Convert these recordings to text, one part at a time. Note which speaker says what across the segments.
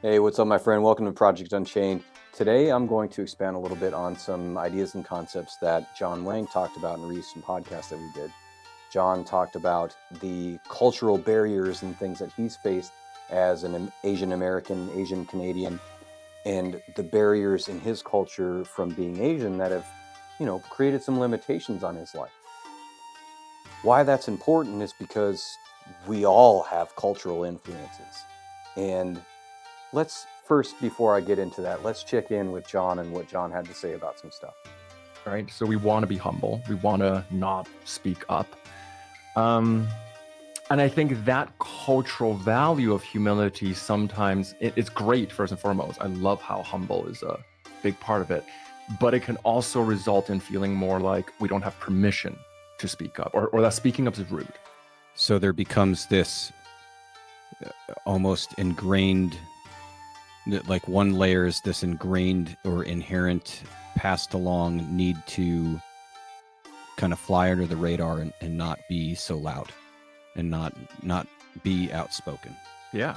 Speaker 1: Hey, what's up, my friend? Welcome to Project Unchained. Today, I'm going to expand a little bit on some ideas and concepts that John Wang talked about in a recent podcast that we did. John talked about the cultural barriers and things that he's faced as an Asian American, Asian Canadian, and the barriers in his culture from being Asian that have, created some limitations on his life. Why that's important is because we all have cultural influences. And let's first, before I get into that, let's check in with John and what John had to say about some stuff.
Speaker 2: Right? So we want to be humble. We want to not speak up. And I think that cultural value of humility sometimes, it's great, first and foremost. I love how humble is a big part of it. But it can also result in feeling more like we don't have permission to speak up, or that speaking up is rude.
Speaker 3: So there becomes this almost ingrained, like one layer is this ingrained or inherent passed along need to kind of fly under the radar and not be so loud and not be outspoken.
Speaker 2: Yeah.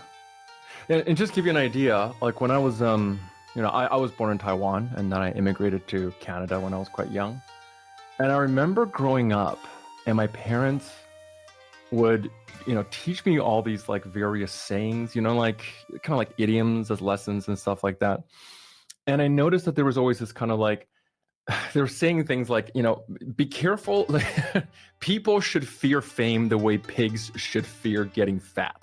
Speaker 2: And just give you an idea, like when I was, I was born in Taiwan and then I immigrated to Canada when I was quite young. And I remember growing up and my parents would, teach me all these like various sayings, like kind of like idioms as lessons and stuff like that. And I noticed that there was always this kind of like, they were saying things like, be careful. People should fear fame the way pigs should fear getting fat.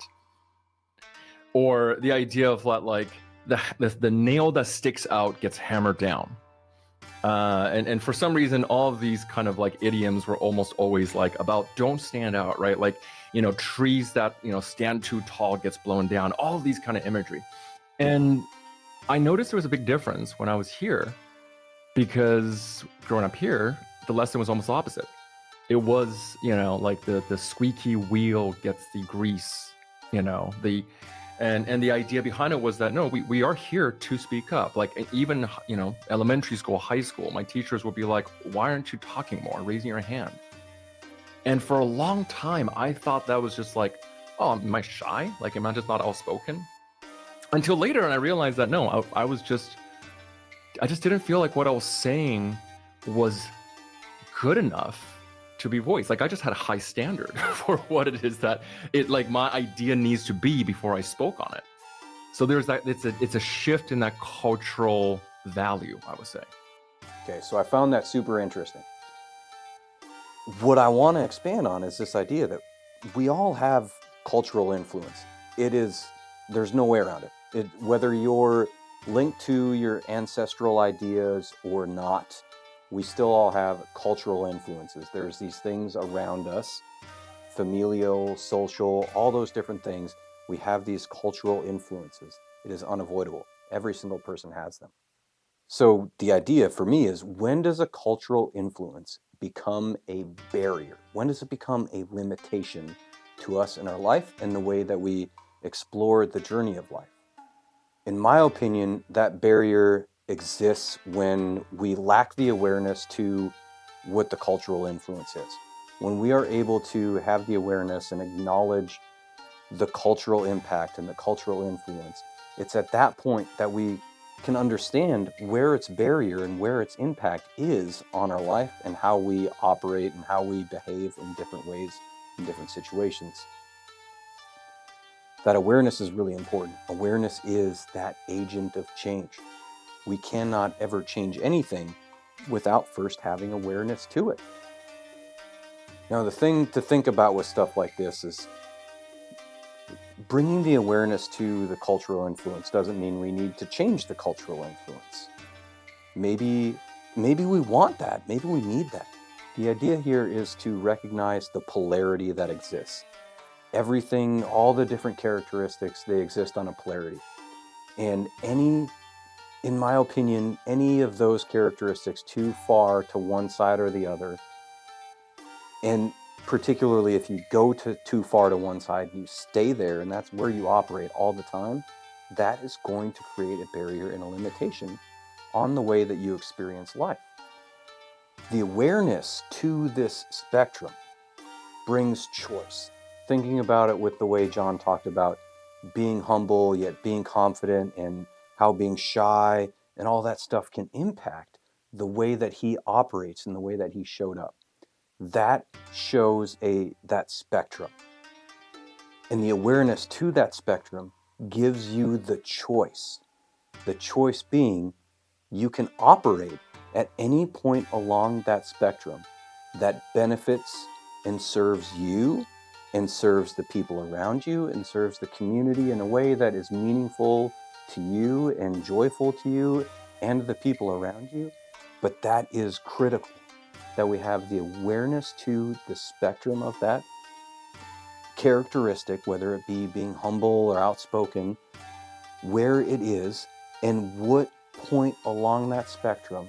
Speaker 2: Or the idea of like the nail that sticks out gets hammered down. And for some reason, all of these kind of like idioms were almost always like about don't stand out, right? Like, trees that, stand too tall gets blown down, all of these kind of imagery. And I noticed there was a big difference when I was here, because growing up here, the lesson was almost opposite. It was, like the squeaky wheel gets the grease, and the idea behind it was that, no, we are here to speak up. Like even, elementary school, high school, my teachers would be like, why aren't you talking more, raising your hand? And for a long time, I thought that was just like, oh, am I shy? Like, am I just not outspoken? Until later, and I realized that, no, I just didn't feel like what I was saying was good enough to be voiced. Like I just had a high standard for what it is that my idea needs to be before I spoke on it. So there's that, it's a shift in that cultural value, I would say.
Speaker 1: Okay, so I found that super interesting. What I want to expand on is this idea that we all have cultural influence. There's no way around it. Whether you're linked to your ancestral ideas or not, we still all have cultural influences. There's these things around us, familial, social, all those different things. We have these cultural influences. It is unavoidable. Every single person has them. So the idea for me is, when does a cultural influence become a barrier? When does it become a limitation to us in our life and the way that we explore the journey of life? In my opinion, that barrier exists when we lack the awareness to what the cultural influence is. When we are able to have the awareness and acknowledge the cultural impact and the cultural influence, it's at that point that we can understand where its barrier and where its impact is on our life and how we operate and how we behave in different ways in different situations. That awareness is really important. Awareness is that agent of change. We cannot ever change anything without first having awareness to it. Now, the thing to think about with stuff like this is, bringing the awareness to the cultural influence doesn't mean we need to change the cultural influence. Maybe we want that. Maybe we need that. The idea here is to recognize the polarity that exists. Everything, all the different characteristics, they exist on a polarity. And in my opinion, any of those characteristics too far to one side or the other, and particularly if you go too far to one side and you stay there and that's where you operate all the time, that is going to create a barrier and a limitation on the way that you experience life. The awareness to this spectrum brings choice. Thinking about it with the way John talked about being humble yet being confident, and how being shy and all that stuff can impact the way that he operates and the way that he showed up. That shows that spectrum. And the awareness to that spectrum gives you the choice. The choice being you can operate at any point along that spectrum that benefits and serves you and serves the people around you and serves the community in a way that is meaningful to you and joyful to you and the people around you. But that is critical, that we have the awareness to the spectrum of that characteristic, whether it be being humble or outspoken, where it is and what point along that spectrum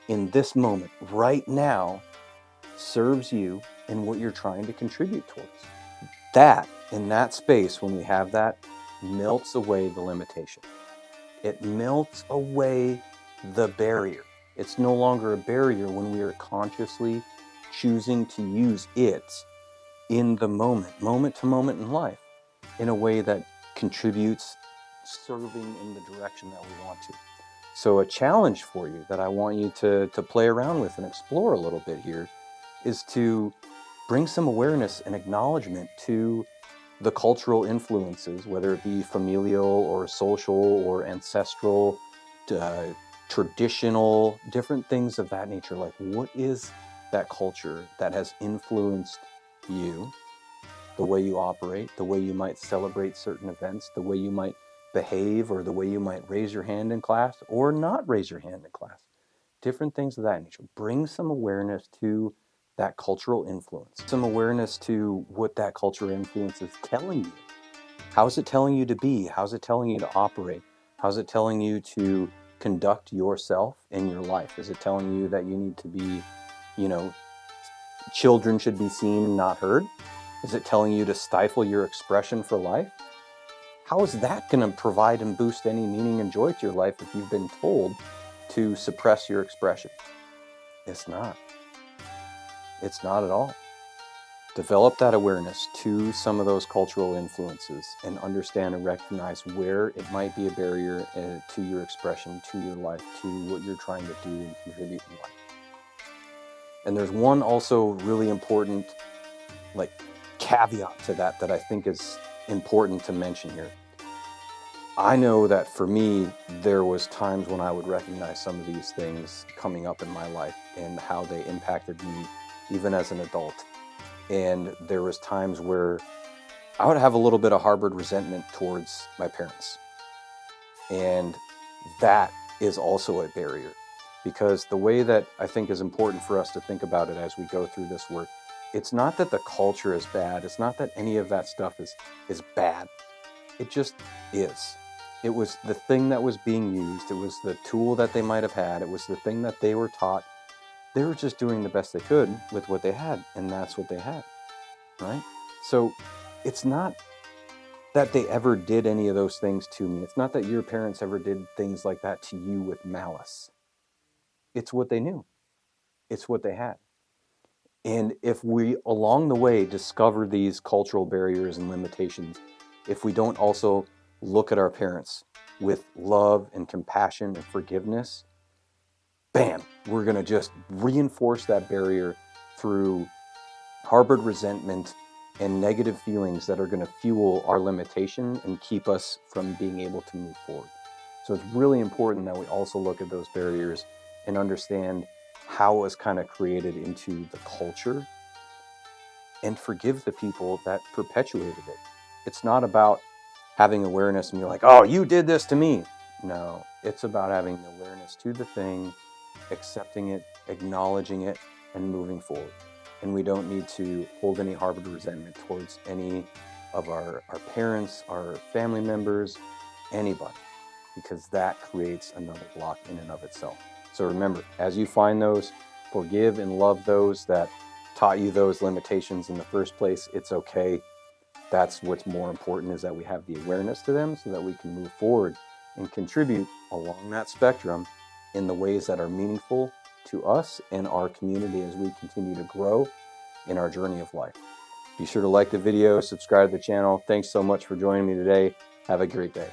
Speaker 1: in this moment, right now, serves you and what you're trying to contribute towards. That, in that space, when we have that, melts away the limitation. It melts away the barrier. It's no longer a barrier when we are consciously choosing to use it in the moment to moment in life, in a way that contributes, serving in the direction that we want to. So a challenge for you that I want you to play around with and explore a little bit here is to bring some awareness and acknowledgement to the cultural influences, whether it be familial or social or ancestral, traditional, different things of that nature. Like, what is that culture that has influenced you, the way you operate, the way you might celebrate certain events, the way you might behave, or the way you might raise your hand in class or not raise your hand in class. Different things of that nature. Bring some awareness to that cultural influence, some awareness to what that cultural influence is telling you. How's it telling you to be? How's it telling you to operate? How's it telling you to conduct yourself in your life? Is it telling you that you need to be, children should be seen, not heard? Is it telling you to stifle your expression for life? How is that going to provide and boost any meaning and joy to your life if you've been told to suppress your expression? It's not. It's not at all. Develop that awareness to some of those cultural influences and understand and recognize where it might be a barrier to your expression, to your life, to what you're trying to do and contribute in life. And there's one also really important caveat to that I think is important to mention here. I know that for me, there was times when I would recognize some of these things coming up in my life and how they impacted me even as an adult. And there was times where I would have a little bit of harbored resentment towards my parents. And that is also a barrier, because the way that I think is important for us to think about it as we go through this work, it's not that the culture is bad. It's not that any of that stuff is bad. It just is. It was the thing that was being used. It was the tool that they might have had. It was the thing that they were taught. They were just doing the best they could with what they had, and that's what they had, right? So it's not that they ever did any of those things to me. It's not that your parents ever did things like that to you with malice. It's what they knew. It's what they had. And if we, along the way, discover these cultural barriers and limitations, if we don't also look at our parents with love and compassion and forgiveness, bam, we're going to just reinforce that barrier through harbored resentment and negative feelings that are going to fuel our limitation and keep us from being able to move forward. So it's really important that we also look at those barriers and understand how it was kind of created into the culture and forgive the people that perpetuated it. It's not about having awareness and you're like, oh, you did this to me. No, it's about having awareness to the thing, accepting it, acknowledging it, and moving forward. And we don't need to hold any harbored resentment towards any of our parents, our family members, anybody, because that creates another block in and of itself. So remember, as you find those, forgive and love those that taught you those limitations in the first place. It's okay. That's what's more important, is that we have the awareness to them so that we can move forward and contribute along that spectrum in the ways that are meaningful to us and our community as we continue to grow in our journey of life. Be sure to like the video, subscribe to the channel. Thanks so much for joining me today. Have a great day.